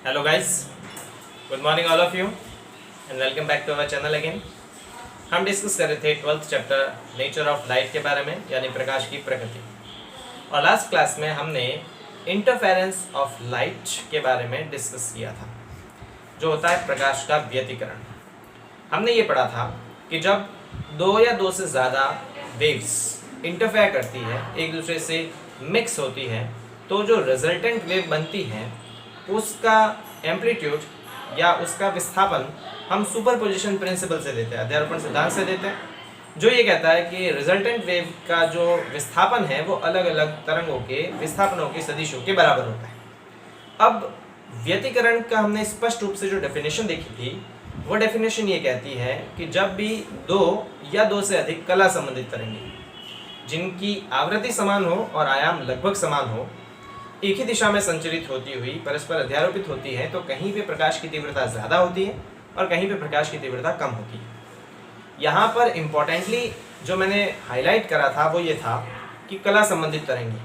Hello guys, good morning all of you and welcome back to our channel again. हम discuss कर रहे थे 12th chapter nature of light के बारे में, यानी प्रकाश की प्रकृति। और लास्ट क्लास में हमने इंटरफेरेंस ऑफ लाइट के बारे में डिस्कस किया था, जो होता है प्रकाश का व्यतिकरण। हमने ये पढ़ा था कि जब दो या दो से ज़्यादा वेव्स इंटरफेयर करती है, एक दूसरे से मिक्स होती है, तो जो रिजल्टेंट वेव बनती है उसका एम्पलीट्यूड या उसका विस्थापन हम सुपरपोजिशन प्रिंसिपल से देते हैं, अध्यारोपण सिद्धांत से देते हैं, जो ये कहता है कि रिजल्टेंट वेव का जो विस्थापन है वो अलग अलग तरंगों के विस्थापनों के सदिशों के बराबर होता है। अब व्यतिकरण का हमने स्पष्ट रूप से जो डेफिनेशन देखी थी, वो डेफिनेशन ये कहती है कि जब भी दो या दो से अधिक कला संबंधित तरंगें जिनकी आवृत्ति समान हो और आयाम लगभग समान हो, एक ही दिशा में संचरित होती हुई परस्पर अध्यारोपित होती है, तो कहीं पे प्रकाश की तीव्रता ज़्यादा होती है और कहीं पे प्रकाश की तीव्रता कम होती है। यहाँ पर इम्पोर्टेंटली जो मैंने हाईलाइट करा था वो ये था कि कला संबंधित तरंगी।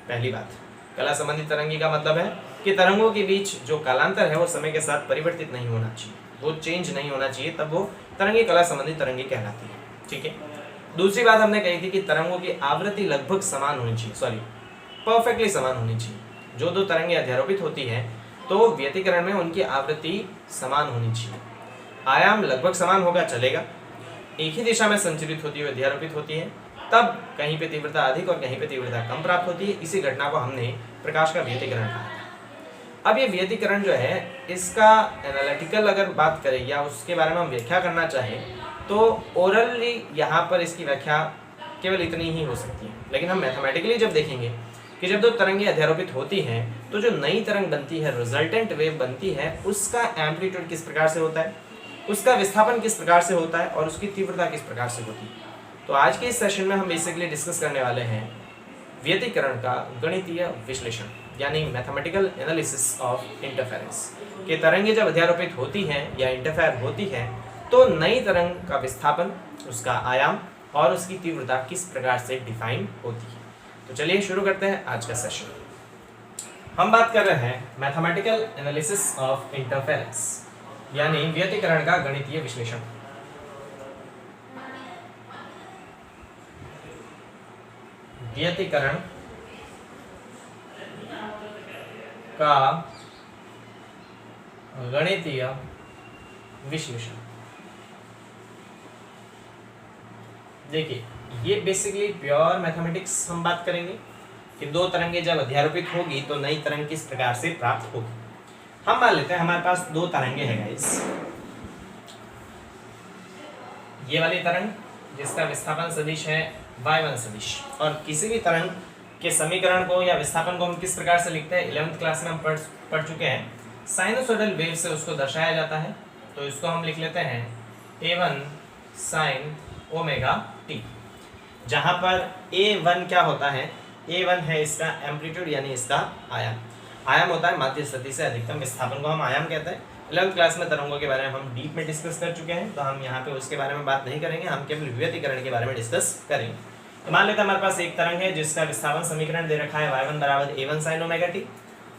पहली बात, कला संबंधित तरंगी का मतलब है कि तरंगों के बीच जो कालांतर है वो समय के साथ परिवर्तित नहीं होना चाहिए, वो चेंज नहीं होना चाहिए, तब वो तरंगी कला संबंधित तरंगी कहलाती है। ठीक है। दूसरी बात हमने कही थी कि तरंगों की आवृत्ति लगभग समान होनी चाहिए, परफेक्टली समान होनी चाहिए। जो दो तरंगें अध्यारोपित होती हैं तो व्यतिकरण में उनकी आवृत्ति समान होनी चाहिए, आयाम लगभग समान होगा चलेगा, एक ही दिशा में संचरित होती हुई अध्यारोपित होती है, तब कहीं पे तीव्रता अधिक और कहीं पे तीव्रता कम प्राप्त होती है। इसी घटना को हमने प्रकाश का व्यतिकरण कहा था। अब ये व्यतिकरण जो है, इसका एनालिटिकल अगर बात करें या उसके बारे में हम व्याख्या करना चाहें तो ओरली यहाँ पर इसकी व्याख्या केवल इतनी ही हो सकती है, लेकिन हम मैथमेटिकली जब देखेंगे कि जब दो तरंगें अध्यारोपित होती हैं तो जो नई तरंग बनती है, रिजल्टेंट वेव बनती है, उसका एम्पलीट्यूड किस प्रकार से होता है, उसका विस्थापन किस प्रकार से होता है और उसकी तीव्रता किस प्रकार से होती है। तो आज के इस सेशन में हम बेसिकली डिस्कस करने वाले हैं व्यतिकरण का गणितीय विश्लेषण, यानी मैथमेटिकल एनालिसिस ऑफ इंटरफेरेंस। कि तरंगें जब अध्यारोपित होती हैं या इंटरफेयर होती हैं तो नई तरंग का विस्थापन, उसका आयाम और उसकी तीव्रता किस प्रकार से डिफाइन होती है। तो चलिए शुरू करते हैं आज का सेशन। हम बात कर रहे हैं मैथमेटिकल एनालिसिस ऑफ इंटरफेरेंस, यानी व्यतिकरण का गणितीय विश्लेषण। व्यतिकरण का गणितीय विश्लेषण। देखिए, ये बेसिकली प्योर मैथमेटिक्स हम बात करेंगे कि दो तरंगें जब अध्यारोपित होगी तो नई तरंग किस प्रकार से प्राप्त होगी। हम मान लेते हैं हमारे पास दो तरंगें हैं गाइस। ये वाली तरंग जिसका विस्थापन सदिश है y1 सदिश, और किसी भी तरंग के समीकरण को या विस्थापन को हम किस प्रकार से लिखते हैं, 11th क्लास में हम पढ़ चुके हैं। साइनसोइडल वेव से उसको दर्शाया जाता है, तो इसको हम लिख लेते हैं a1 sin ओमेगा t, जहां पर a1 क्या होता है, a1 है इसका एम्पलीट्यूड यानी इसका आयाम। आयाम होता है माध्य स्थिति से अधिकतम विस्थापन को हम आयाम कहते हैं। 11th क्लास में तरंगों के बारे में हम डीप में डिस्कस कर चुके हैं, तो हम यहाँ पे उसके बारे में बात नहीं करेंगे, हम केवल व्यतिकरण के बारे में डिस्कस करेंगे। तो मान लेते हैं हमारे पास एक तरंग है जिसका विस्थापन समीकरण दे रखा है y1 बराबर a1 sin ओमेगा t,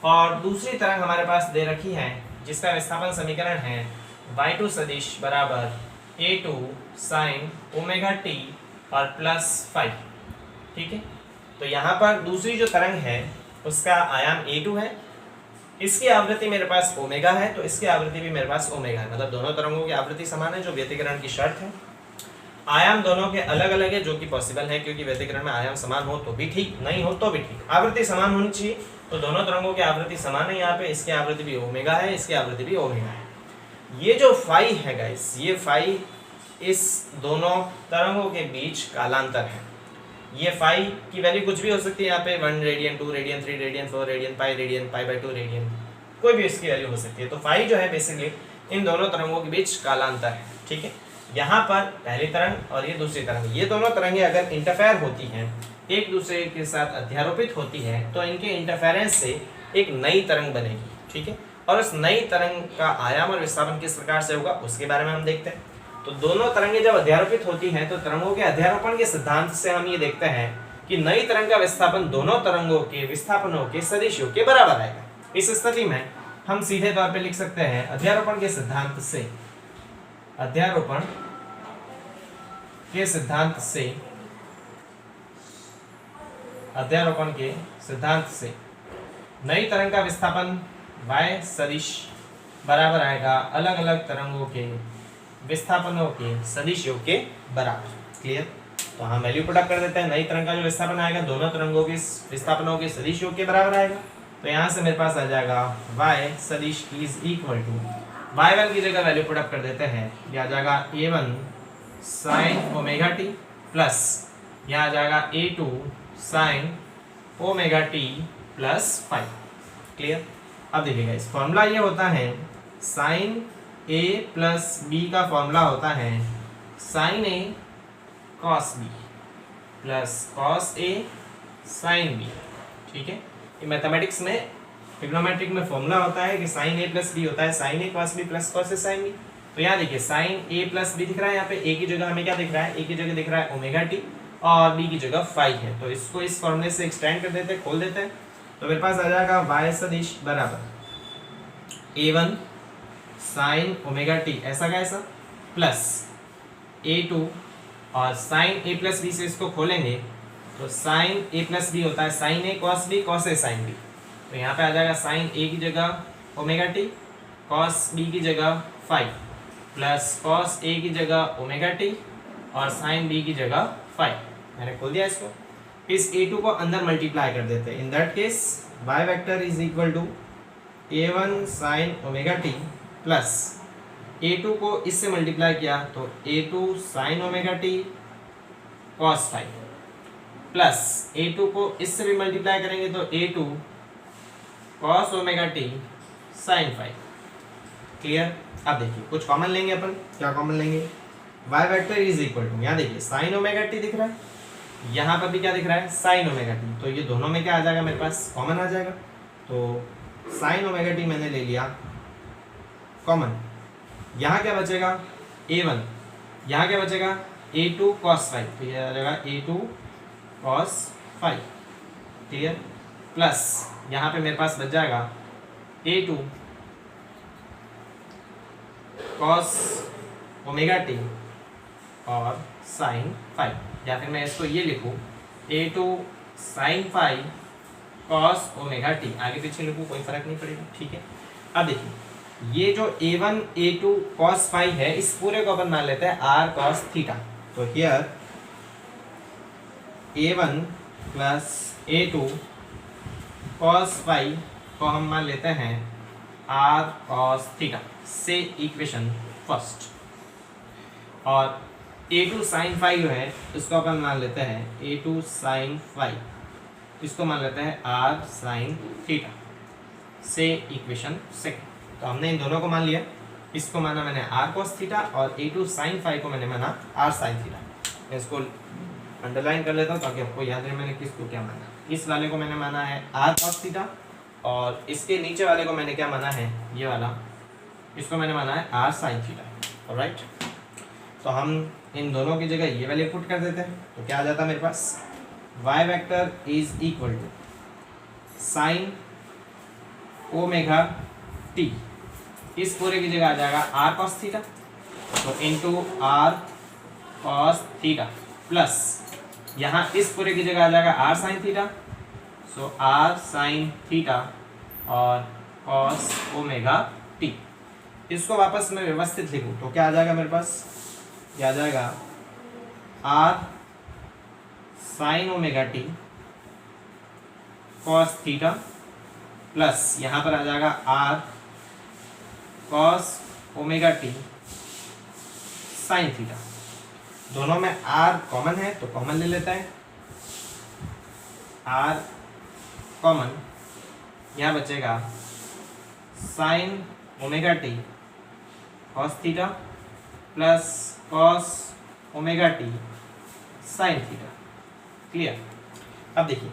और दूसरी तरंग हमारे पास दे रखी है जिसका विस्थापन समीकरण है y2 सदिश बराबर a2 sin ओमेगा t और प्लस 5। ठीक है। तो यहाँ पर दूसरी जो तरंग है उसका आयाम a2 है, इसकी आवृत्ति मेरे पास ओमेगा है, तो इसकी आवृत्ति भी मेरे पास ओमेगा है, मतलब दोनों तरंगों की आवृत्ति समान है, जो व्यतिकरण की शर्त है। आयाम दोनों के अलग अलग है, जो कि पॉसिबल है, क्योंकि व्यतिकरण में आयाम समान हो तो भी ठीक, नहीं हो तो भी ठीक, आवृत्ति समान होनी चाहिए। तो दोनों तरंगों की आवृत्ति समान है, यहाँ पे इसकी आवृत्ति भी ओमेगा है, इसकी आवृत्ति भी ओमेगा है। ये जो फाई है गाइस, ये फाई इस दोनों तरंगों के बीच कालांतर है। ये फाई की वैल्यू कुछ भी हो सकती है, यहाँ पे 1 radian, 2 radian, 3 radian, 4 radian, pi by 2 radian, कोई भी इसकी वैल्यू हो सकती है। तो फाई जो है बेसिकली इन दोनों तरंगों के बीच कालांतर है। ठीक है। यहाँ पर पहली तरंग और ये दूसरी तरंग, ये दोनों तरंगें अगर इंटरफेयर होती हैं, एक दूसरे के साथ अध्यारोपित होती है, तो इनके इंटरफेरेंस से एक नई तरंग बनेगी। ठीक है। और उस नई तरंग का आयाम और विस्थापन किस प्रकार से होगा उसके बारे में हम देखते हैं। तो दोनों तरंगें जब अध्यारोपित होती हैं तो तरंगों के अध्यारोपण के सिद्धांत से हम ये देखते हैं कि नई तरंग का विस्थापन दोनों तरंगों के विस्थापनों के सदिशों के बराबर आएगा। इस स्थिति में हम सीधे तौर पे लिख सकते हैं अध्यारोपण के सिद्धांत से, अध्यारोपण के सिद्धांत से, अध्यारोपण के सिद्धांत से नई तरंग का विस्थापन y सदिश बराबर आएगा अलग अलग तरंगों के विस्थापनों के सदिशों के बराबर। क्लियर? तो हम वैल्यू पुट अप कर देते हैं। नई तरंग का जो विस्थापन आएगा दोनों तरंगों के विस्थापनों के सदिशों के बराबर आएगा। तो यहाँ से मेरे पास आ जाएगा y सदिश इज इक्वल टू y1 की जगह वैल्यू पुट अप कर देते हैं, यह आ जाएगा a1 sin omega t plus यहाँ आ जाएगा a2 sin omega t plus 5। Clear? अब देखिएगा इस फॉर्मूला ये होता है साइन a प्लस बी का फॉर्मूला होता है sine a cos b plus cos a sine b। ठीक है, ये मैथमेटिक्स में ट्रिग्नोमेट्रिक में फॉर्मूला होता है कि साइन a प्लस b होता है sine a cos b plus cos a sine b। तो यहाँ देखिए साइन a प्लस b दिख रहा है, यहाँ पे a की जगह हमें क्या दिख रहा है, a की जगह दिख रहा है ओमेगा टी और b की जगह फाई है। तो इसको इस फॉर्मूले से एक्सटेंड कर देते हैं, खोल देते हैं। तो मेरे पास आ जाएगा y सदिश बराबर a1 साइन ओमेगा टी ऐसा का ऐसा प्लस a2 और साइन a प्लस बी से इसको खोलेंगे तो साइन a प्लस बी होता है sine a cos b cos a sine b। तो यहाँ पे आ जाएगा साइन a की जगह ओमेगा टी कॉस b की जगह फाइव प्लस कॉस a की जगह ओमेगा टी और साइन b की जगह फाइव। मैंने खोल दिया इसको। इस a2 को अंदर मल्टीप्लाई कर देते हैं। In that case y vector is equal to a1 sine omega t plus a2 को इससे मल्टीप्लाई किया तो a2 sine omega t cos five plus a2 को इससे भी मल्टीप्लाई करेंगे तो a2 cos omega t sine five. Clear? अब देखिए कुछ कॉमन लेंगे अपन। क्या कॉमन लेंगे? y vector is equal to यहाँ देखिए साइन ओमेगा टी दिख रहा है, यहाँ पर भी क्या दिख रहा है साइन ओमेगा टी। तो ये दोनों में क्या आ जाएगा मेरे पास कॉमन आ जाएगा। तो साइन ओमेगा टी मैंने ले लिया कॉमन। यहाँ क्या बचेगा a1, यहाँ क्या बचेगा a2 cos फाइव। तो ये आ जाएगा a2 cos five. Clear? Plus यहाँ पे मेरे पास बच जाएगा a2 cos ओमेगा टी और साइन फाइव। या फिर मैं इसको ये लिखूँ a2 sine five cos omega t, आगे पीछे लिखूँ कोई फर्क नहीं पड़ेगा। ठीक है, अब देखिए ये जो a1 a2 cos फाइव है इस पूरे को अपन मान लेते हैं r cos थीटा। तो here a1 plus a2 cos five को हम मान लेते हैं r cos थीटा से इक्वेशन फर्स्ट, और a2 साइन फाइव जो है इसको अपन मान लेते हैं a2 साइन फाइव, इसको मान लेते हैं r साइन थीटा से इक्वेशन सेकंड। तो हमने इन दोनों को मान लिया, इसको माना मैंने r cos थीटा और a2 साइन फाइव को मैंने माना r साइन थीटा। मैं इसको अंडरलाइन कर लेता हूँ ताकि आपको याद रहे मैंने किसको क्या माना। इस वाले को मैंने माना है r cos थीटा और इसके नीचे वाले को मैंने क्या माना है, ये वाला, इसको मैंने माना है r साइन थीटा। ऑलराइट, तो हम इन दोनों की जगह ये वैल्यू पुट कर देते हैं। तो क्या आ जाता है मेरे पास y vector is equal to sine omega t, इस पूरे की जगह आ जाएगा r cos थीटा तो into r cos theta plus यहाँ इस पूरे की जगह आ जाएगा r sine theta, so r sine theta और cos ओमेगा टी। इसको वापस मैं व्यवस्थित लिखूँ तो क्या आ जाएगा मेरे पास, क्या आ जाएगा r sign omega t cos theta plus यहाँ पर आ जाएगा r cos omega t sine theta. दोनों में r कॉमन है तो कॉमन ले लेता है, r कॉमन, यहाँ बचेगा sign omega t cos theta plus cos omega t sine theta. Clear? अब देखिए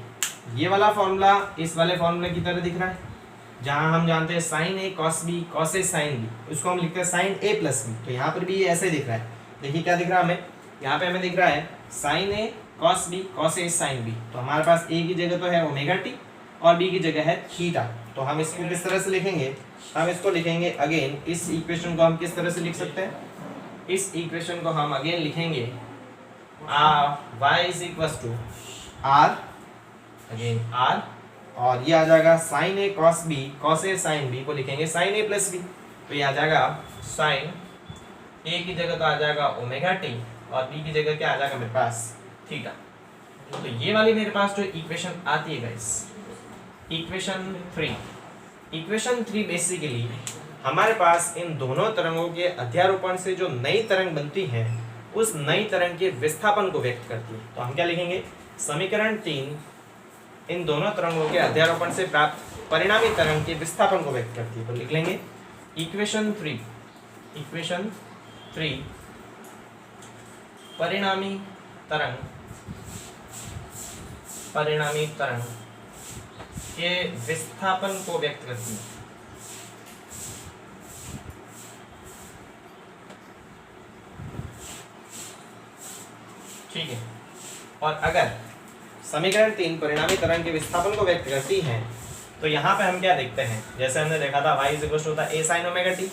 ये वाला फॉर्मूला इस वाले फॉर्मूले की तरह दिख रहा है, जहां हम जानते हैं sign a cos b cos a sine B, उसको हम लिखते हैं साइन ए प्लस बी। तो यहाँ पर भी ये ऐसे दिख रहा है। देखिए क्या दिख रहा है हमें, यहाँ पे हमें दिख रहा है sign a cos b cos a sine B. तो हमारे पास ए की जगह तो है ओमेगा टी और बी की जगह है थीटा। तो हम इसको किस तरह से लिखेंगे, हम इसको लिखेंगे अगेन, इस इक्वेशन को हम किस तरह से लिख सकते हैं, इस इक्वेशन को हम अगेन लिखेंगे y is equal to r, again r, और ये आ जाएगा sine a cos b, cos a sine b को लिखेंगे साइन ए प्लस बी, तो ये आ जाएगा साइन ए की जगह तो आ जाएगा ओमेगा टी, और बी की जगह क्या आ जाएगा मेरे पास थीटा। तो ये वाली मेरे पास जो इक्वेशन आती है गाइस, इक्वेशन 3, इक्वेशन 3 बेसिकली हमारे पास इन दोनों तरंगों के अध्यारोपण से जो नई तरंग बनती है उस नई तरंग के विस्थापन को व्यक्त करती है। तो हम क्या लिखेंगे, समीकरण 3 इन दोनों तरंगों के अध्यारोपण से प्राप्त परिणामी तरंग के विस्थापन को व्यक्त करती है। तो लिख लेंगे इक्वेशन 3, इक्वेशन 3 परिणामी तरंग के विस्थापन को व्यक्त करती है। ठीक है, और अगर समीकरण 3 परिणामी तरंग के विस्थापन को व्यक्त करती है तो यहाँ पे हम क्या देखते हैं, जैसे हमने देखा था y इज इक्वल टू होता है a sin ओमेगा t,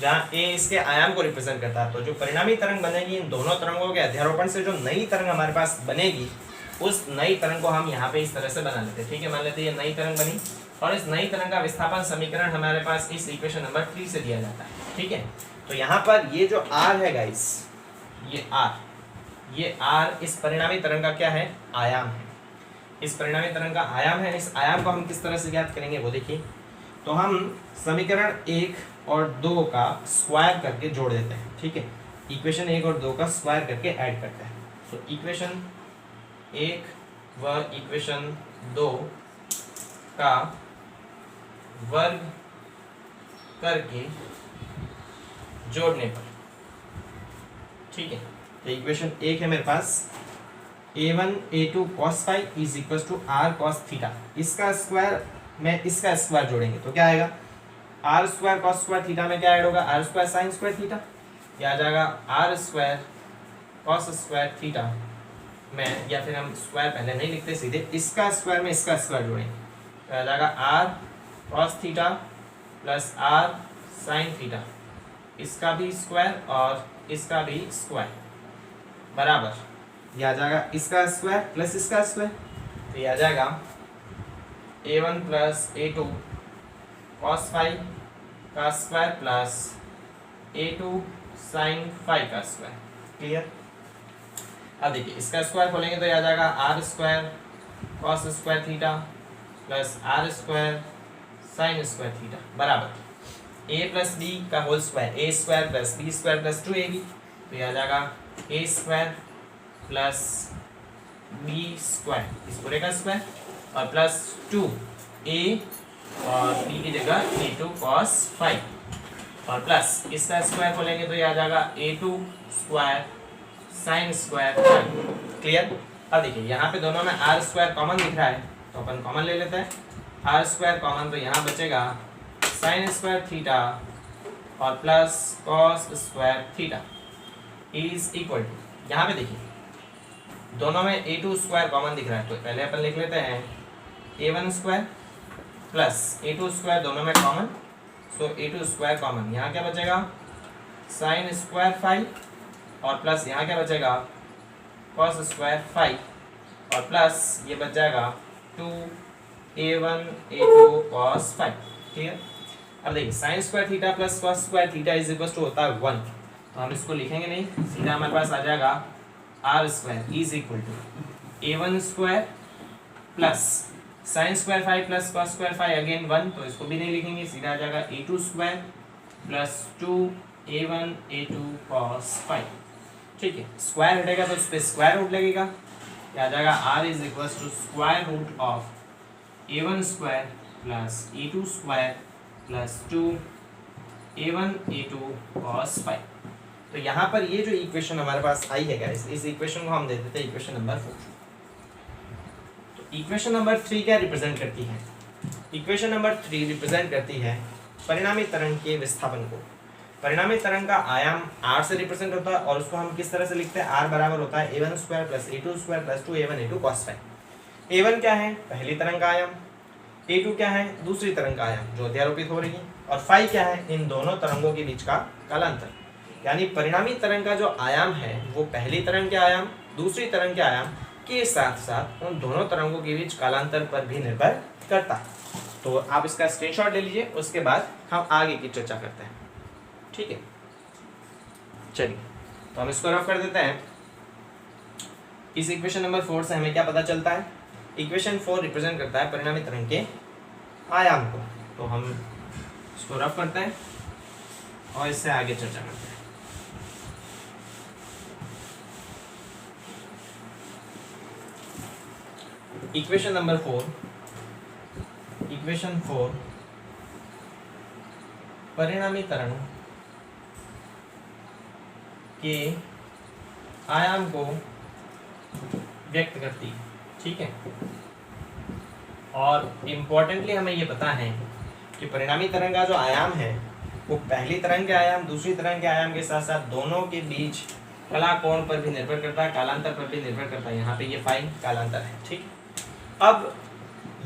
जहाँ a इसके आयाम को रिप्रेजेंट करता है। तो जो परिणामी तरंग बनेगी इन दोनों तरंगों के अध्यारोपण से जो नई तरंग हमारे पास बनेगी उस नई तरंग को हम यहाँ पे इस तरह से बना लेते हैं। ठीक है, मान लेते हैं ये नई तरंग बनी और इस नई तरंग का विस्थापन समीकरण हमारे पास इस इक्वेशन नंबर 3 से दिया जाता है। ठीक है, तो यहाँ पर ये जो r है गाइस, ये r इस परिणामी तरंग का क्या है, आयाम है। इस परिणामी तरंग का आयाम है। इस आयाम को हम किस तरह से ज्ञात करेंगे वो देखिए, तो हम समीकरण 1 और 2 का स्क्वायर करके जोड़ देते हैं। ठीक है, इक्वेशन 1 और 2 का स्क्वायर करके ऐड करते हैं। तो इक्वेशन 1 व इक्वेशन 2 का वर्ग करके जोड़ने पर, ठीक है, तो इक्वेशन 1 है मेरे पास a1 a2 cos phi is equal to r cos theta, इसका स्क्वायर में इसका स्क्वायर जोड़ेंगे तो क्या आएगा, r square cos square theta में क्या ऐड होगा, r square sin square theta, या आ जाएगा r square cos square theta में, या फिर हम स्क्वायर पहले नहीं लिखते, सीधे इसका स्क्वायर में इसका स्क्वायर जोड़ेंगे तो आ जाएगा r cos theta plus r sin theta, इसका भी स्क्वायर और इसका भी स्क्वायर बराबर, ये आ जाएगा इसका स्क्वायर प्लस इसका स्क्वायर, तो ये आ जाएगा a1 plus a2 cos phi का square plus a2 sin phi का स्क्वायर। क्लियर, अब देखिए इसका स्क्वायर खोलेंगे तो ये आ जाएगा r square cos square theta plus r square sin square theta बराबर a प्लस b का whole square, a square plus b square plus 2ab, तो ये आ जाएगा a square plus b square, इस पूरे का स्क्वायर, और प्लस 2a और b की जगह a2 cos फाई, और प्लस इसका स्क्वायर खोलेंगे तो ये आ जाएगा a2 square sine square phi. Clear, अब देखिए यहाँ पे दोनों में r स्क्वायर कॉमन दिख रहा है तो अपन कॉमन ले लेते हैं, r स्क्वायर कॉमन, तो यहाँ बचेगा साइन स्क्वायर थीटा और plus cos square theta is equal to, यहाँ पे देखिए दोनों में a2 स्क्वायर कॉमन दिख रहा है तो पहले अपन लिख लेते हैं a1 square plus a2 square, दोनों में कॉमन, तो a2 स्क्वायर कॉमन, यहाँ क्या बचेगा साइन स्क्वायर फाई, और प्लस यहाँ क्या बचेगा cos स्क्वायर फाई, और प्लस ये बच जाएगा 2a1 a2 cos फाई। ठीक है, अब देखिए sine square theta plus cos square theta is equal to होता है 1, तो हम इसको लिखेंगे नहीं, सीधा हमारे पास आ जाएगा r square is equal to a1 square plus sine square phi plus cos square phi again 1, तो इसको भी नहीं लिखेंगे, सीधा आ जाएगा a2 square plus 2a1 a2 cos phi. ठीक है, स्क्वायर हटेगा तो उस पर स्क्वायर रूट लगेगा, क्या आ जाएगा r is equal to square root of a1 square plus a2 square plus 2a1 a2 cos phi. तो यहाँ पर ये जो इक्वेशन हमारे पास आई है गाइस, इस इक्वेशन को हम दे देते हैं इक्वेशन नंबर 4। तो इक्वेशन नंबर 3 क्या रिप्रेजेंट करती है, इक्वेशन नंबर 3 रिप्रेजेंट करती है परिणामी तरंग के विस्थापन को। परिणामी तरंग का आयाम r से रिप्रेजेंट होता है और उसको हम किस तरह से लिखते हैं, r बराबर होता है a1 square plus a2 square plus 2a1 a2 cos phi. a1 क्या है, पहली तरंग का आयाम, A2 क्या है, दूसरी तरंग का आयाम जो अध्यारोपित हो रही है, और फाई क्या है, इन दोनों तरंगों के बीच का कालांतर। यानी परिणामी तरंग का जो आयाम है वो पहली तरंग के आयाम, दूसरी तरंग के आयाम के साथ साथ उन दोनों तरंगों के बीच कालांतर पर भी निर्भर करता है। तो आप इसका स्क्रीनशॉट ले लीजिए, उसके बाद हम आगे की चर्चा करते हैं। ठीक है, चलिए तो हम इसको रफ कर देते हैं। इस इक्वेशन नंबर 4 से हमें क्या पता चलता है, इक्वेशन 4 रिप्रेजेंट करता है परिणामी तरंग के आयाम को। तो हम इसको रफ करते हैं और इससे आगे चर्चा करते हैं। इक्वेशन नंबर 4, इक्वेशन 4 परिणामी तरंग के आयाम को व्यक्त करती है। ठीक है, और इम्पोर्टेंटली हमें ये पता है कि परिणामी तरंग का जो आयाम है वो पहली तरंग के आयाम, दूसरी तरंग के आयाम के साथ साथ दोनों के बीच कला कोण पर भी निर्भर करता है, कालांतर पर भी निर्भर करता है। यहाँ पे ये फाइन कालांतर है। ठीक, अब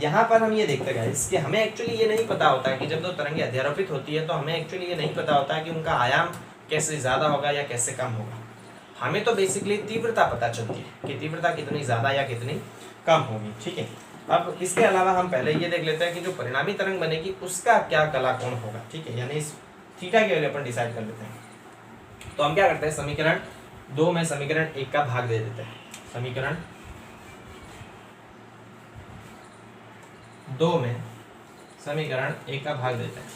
यहाँ पर हम ये देखते हैं कि हमें एक्चुअली ये नहीं पता होता है कि जब दो तरंगें अध्यारोपित होती है तो हमें एक्चुअली ये नहीं पता होता है कि उनका आयाम कैसे ज़्यादा होगा या कैसे कम होगा। हमें तो बेसिकली तीव्रता पता चलती है कि तीव्रता कितनी ज़्यादा या कितनी कम होगी। ठीक है, अब इसके अलावा हम पहले ये देख लेते हैं कि जो परिणामी तरंग बनेगी उसका क्या कला कोण होगा। ठीक है, यानी इस थीटा के वैल्यू अपन डिसाइड कर लेते हैं। तो हम क्या करते हैं, समीकरण 2 में समीकरण 1 का भाग दे देते हैं। समीकरण 2 में समीकरण 1 का भाग देते हैं।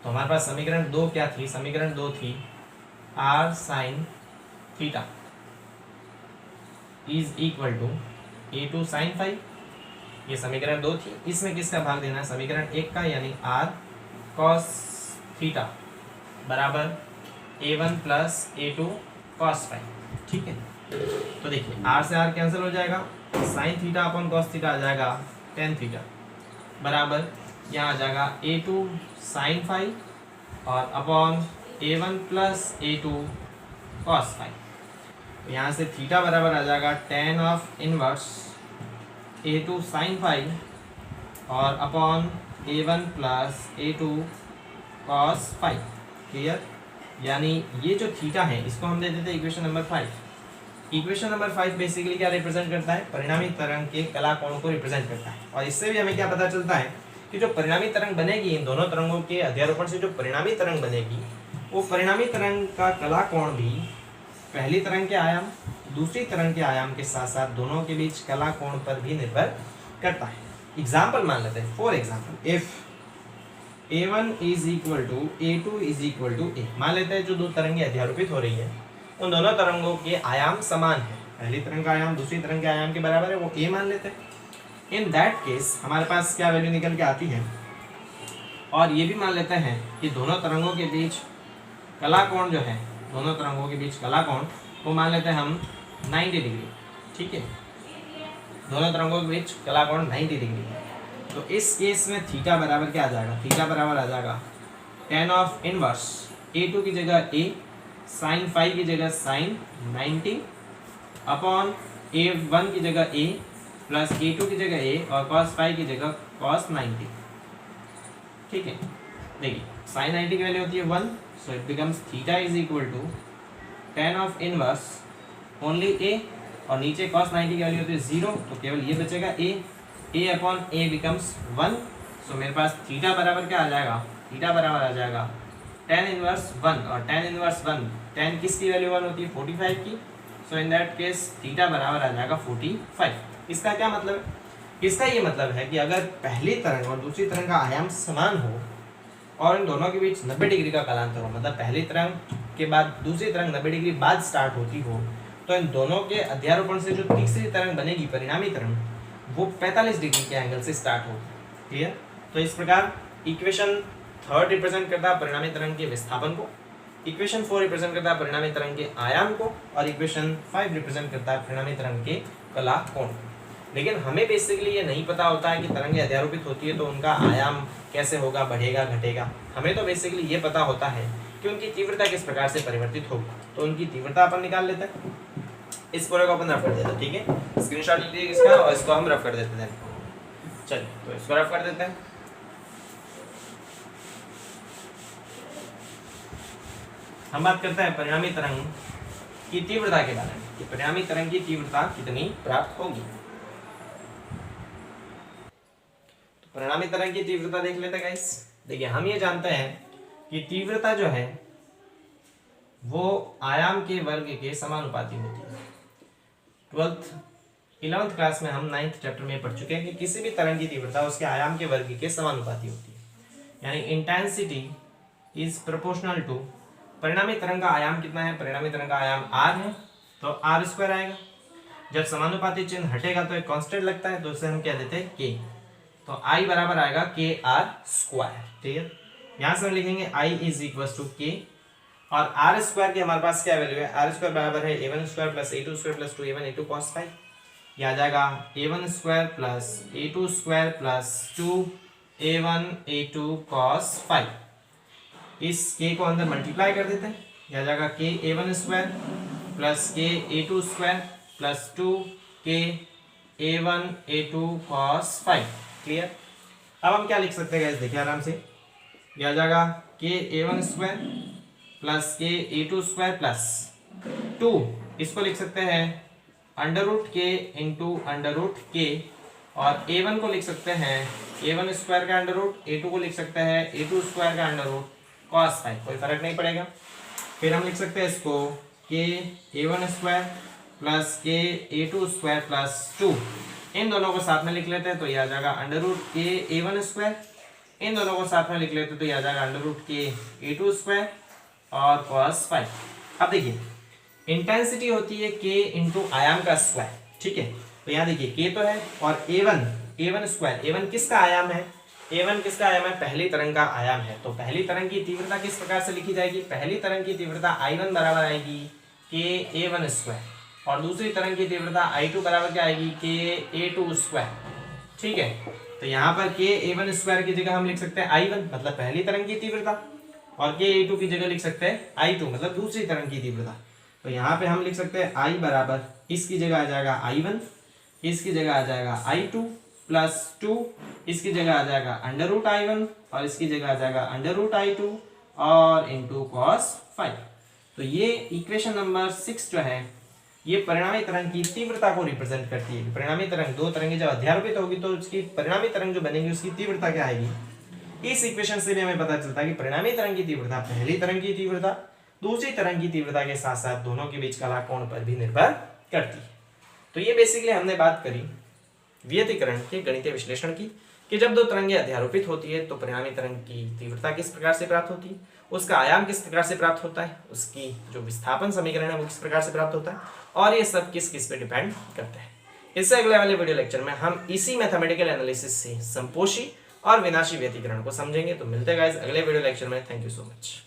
तो हमारे पास समीकरण 2 क्या थी, समीकरण 2 थी r sin theta is equal to A2 sin phi. ये समीकरण 2 थी, इसमें किसका भाग देना है, समीकरण 1 का, यानी r cos थीटा बराबर A1 plus A2 cos phi. ठीक है, तो देखिए r से r कैंसिल हो जाएगा, sin theta upon cos theta आ जाएगा tan थीटा बराबर यहाँ आ जाएगा A2 sin फाई और upon A1 plus A2 cos phi. यहाँ से थीटा बराबर आ जाएगा tan of inverse A2 sin phi और upon A1 plus A2 cos phi. Clear, यानी ये जो थीटा है इसको हम दे देते हैं equation number 5। Equation number 5 basically क्या रिप्रेजेंट करता है, परिणामी तरंग के कला कोण को रिप्रेजेंट करता है। और इससे भी हमें क्या पता चलता है कि जो परिणामी तरंग बनेगी, इन दोनों तरंगों के अध्यारोपण से जो परिणामी तरंग बनेगी वो परिणामी तरंग का कला कोण भी पहली तरंग के आयाम, दूसरी तरंग के आयाम के साथ साथ दोनों के बीच कला कोण पर भी निर्भर करता है। एग्जाम्पल मान लेते हैं, for example if A1 is equal to A2 is equal to A, मान लेते हैं जो दो तरंगें अध्यारोपित हो रही है उन दोनों तरंगों के आयाम समान है, पहली तरंग का आयाम दूसरी तरंग के आयाम के बराबर है, वो A मान लेते हैं। इन दैट केस हमारे पास क्या वैल्यू निकल के आती है, और ये भी मान लेते हैं कि दोनों तरंगों के बीच कला कोण जो है, दोनों तरंगों के बीच कला कोण वो मान लेते हैं हम 90 डिग्री। ठीक है, दोनों तरंगों के बीच कला कोण 90 डिग्री है। तो इस केस में थीटा बराबर क्या आ जाएगा, थीटा बराबर आ जाएगा tan ऑफ इनवर्स A2 की जगह A, sin फाई की जगह sin 90 अपॉन A1 की जगह A प्लस A2 की जगह A और cos फाई की जगह cos 90। ठीक है, देखिए sin 90 की वैल्यू होती है 1, so it becomes theta is equal to tan of inverse only A और नीचे cos 90 की वैल्यू होती है 0, तो केवल ये बचेगा A अपॉन A बिकम्स 1। सो मेरे पास थीटा बराबर क्या आ जाएगा, थीटा बराबर आ जाएगा tan इनवर्स 1, और tan इनवर्स 1 tan किसकी वैल्यू 1 होती है 45 की। सो इन दैट केस थीटा बराबर आ जाएगा 45। इसका क्या मतलब है, इसका ये मतलब है कि अगर पहली तरंग और दूसरी तरंग का आयाम समान हो और इन दोनों के बीच 90 डिग्री का कालांतर हो, मतलब पहली तरंग के बाद दूसरी तरंग 90 डिग्री बाद स्टार्ट होती हो, तो इन दोनों के अध्यारोपण से जो तीसरी तरंग बनेगी परिणामी तरंग, वो 45 डिग्री के एंगल से स्टार्ट होगी। क्लियर, तो इस प्रकार इक्वेशन 3 रिप्रेजेंट करता है परिणामी तरंग के विस्थापन को, इक्वेशन 4 रिप्रेजेंट करता है परिणामी तरंग के आयाम को, और इक्वेशन 5 रिप्रेजेंट करता है परिणामी तरंग के कला कोण। लेकिन हमें बेसिकली ये नहीं पता होता है कि तरंगें अध्यारोपित होती है तो उनका आयाम कैसे होगा, बढ़ेगा घटेगा। हमें तो बेसिकली ये पता होता है कि उनकी तीव्रता किस प्रकार से परिवर्तित होगी, तो उनकी तीव्रता अपन निकाल लेते हैं। इस पूरे को अपन रफ कर देते हैं। ठीक है, स्क्रीनशॉट लीजिए इसका और इसको हम रफ कर देते हैं। चलिए तो इसको रफ कर देते हैं। हम बात करते हैं परिणामी तरंग की तीव्रता के बारे में कि परिणामी तरंग की तीव्रता कितनी प्राप्त होगी। तो परिणामी तरंग की तीव्रता देख लेते हैं गाइस। देखिए हम ये जानते हैं कि तीव्रता जो है वो आयाम के वर्ग के समानुपाती होती है। 11th क्लास में हम 9th चैप्टर में पढ़ चुके हैं कि किसी भी तरंग की तीव्रता उसके आयाम के वर्ग के समानुपाती होती है, यानी इंटेंसिटी इज प्रोपोर्शनल टू, परिणामी तरंग का आयाम कितना है, परिणामी तरंग का आयाम r है तो r स्क्वायर आएगा। जब समानुपाती चिन्ह हटेगा तो एक कांस्टेंट लगता है तो उसे हम क्या देते हैं k, तो I बराबर आएगा k r स्क्वायर। ठीक है, यहां से हम लिखेंगे I is equal to k और r स्क्वायर की हमारे पास क्या वैल्यू है, r स्क्वायर बराबर है a1 square plus a2 square plus 2a1 a2 cos phi, यह आ जाएगा a1 square plus a2 square plus 2a1 a2 cos phi. इस k को अंदर मल्टीप्लाई कर देते हैं, यह आ जाएगा k a1 square plus k a2 square plus 2k a1 a2 cos phi. Clear. अब हम क्या लिख सकते हैं, देखिए आराम से, यह आ जाएगा k a1 square plus k a2 square plus 2, इसको लिख सकते हैं under root k into under root k, और a1 को लिख सकते हैं a1 स्क्वायर का अंडर रूट, a2 को लिख सकते हैं a2 स्क्वायर का अंडर रूट cos फाई, कोई फर्क नहीं पड़ेगा। फिर हम लिख सकते हैं इसको k a1 square plus k a2 square plus 2, इन दोनों को साथ में लिख लेते हैं तो यह आ जाएगा under root k a1 square, इन दोनों को साथ में लिख लेते हैं तो यह आ जाएगा under root k a2 square और cos फाई। अब देखिए इंटेंसिटी होती है k इंटू आयाम का स्क्वायर। ठीक है, तो यहाँ देखिए k तो है और a1 स्क्वायर, a1 किसका आयाम है, a1 किसका आयाम है, पहली तरंग का आयाम है। तो पहली तरंग की तीव्रता किस प्रकार से लिखी जाएगी, पहली तरंग की तीव्रता I1 बराबर आएगी k a1 स्क्वायर और दूसरी तरंग की तीव्रता I2 बराबर क्या आएगी k a2 स्क्वायर। ठीक है, तो यहाँ पर k a1 स्क्वायर की जगह हम लिख सकते हैं I1 मतलब पहली तरंग की तीव्रता, और k a2 की जगह लिख सकते हैं I2 मतलब दूसरी तरंग की तीव्रता। तो यहाँ पे हम लिख सकते हैं I बराबर, इसकी जगह आ जाएगा I1, इसकी जगह आ जाएगा I2 प्लस 2, इसकी जगह आ जाएगा अंडर रूट I1 और इसकी जगह आ जाएगा अंडर रूट I2 और इंटू cos फाई। तो ये इक्वेशन नंबर 6 जो है ये परिणामी तरंग की तीव्रता को रिप्रेजेंट करती है। परिणामी तरंग, दो तरंगें जब अध्यारोपित होगी तो उसकी परिणामी तरंग जो बनेगी उसकी तीव्रता क्या आएगी। इस इक्वेशन से भी हमें पता चलता है कि परिणामी तरंग की तीव्रता पहली तरंग की तीव्रता दूसरी तरंग की तीव्रता के साथ साथ दोनों के बीच कला कोण पर भी निर्भर करती है। तो ये बेसिकली हमने बात करी व्यतिकरण के गणितीय विश्लेषण की कि जब दो तरंगें अध्यारोपित होती है तो परिणामी तरंग की तीव्रता किस प्रकार से प्राप्त होती है, उसका आयाम किस प्रकार से प्राप्त होता है, उसकी जो विस्थापन समीकरण है वो किस प्रकार से प्राप्त होता है, और ये सब किस किस पे डिपेंड करते हैं। इससे अगले वाले वीडियो लेक्चर में हम इसी मैथमेटिकल एनालिसिस से संपोषी और विनाशी व्यतिकरण को समझेंगे। तो मिलते हैं गाइस अगले वीडियो लेक्चर में। Thank you so much.